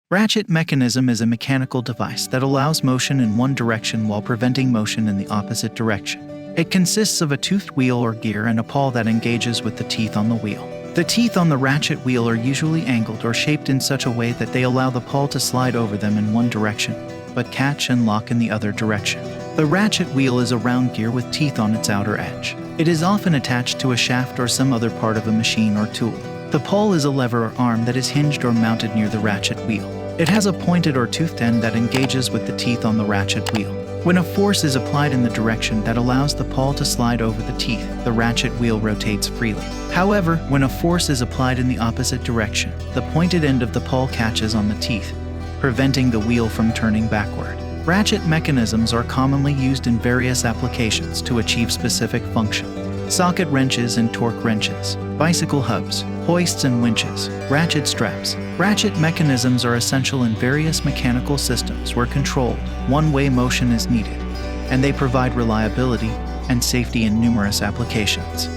Ratchet mechanism is a mechanical device that allows motion in one direction while preventing motion in the opposite direction. It consists of a toothed wheel or gear and a pawl that engages with the teeth on the wheel. The teeth on the ratchet wheel are usually angled or shaped in such a way that they allow the pawl to slide over them in one direction, but catch and lock in the other direction. The ratchet wheel is a round gear with teeth on its outer edge. It is often attached to a shaft or some other part of a machine or tool. The pawl is a lever or arm that is hinged or mounted near the ratchet wheel. It has a pointed or toothed end that engages with the teeth on the ratchet wheel. When a force is applied in the direction that allows the pawl to slide over the teeth, the ratchet wheel rotates freely. However, when a force is applied in the opposite direction, the pointed end of the pawl catches on the teeth, preventing the wheel from turning backward. Ratchet mechanisms are commonly used in various applications to achieve specific function. Socket wrenches and torque wrenches, bicycle hubs, hoists and winches, ratchet straps. Ratchet mechanisms are essential in various mechanical systems where controlled, one-way motion is needed, and they provide reliability and safety in numerous applications.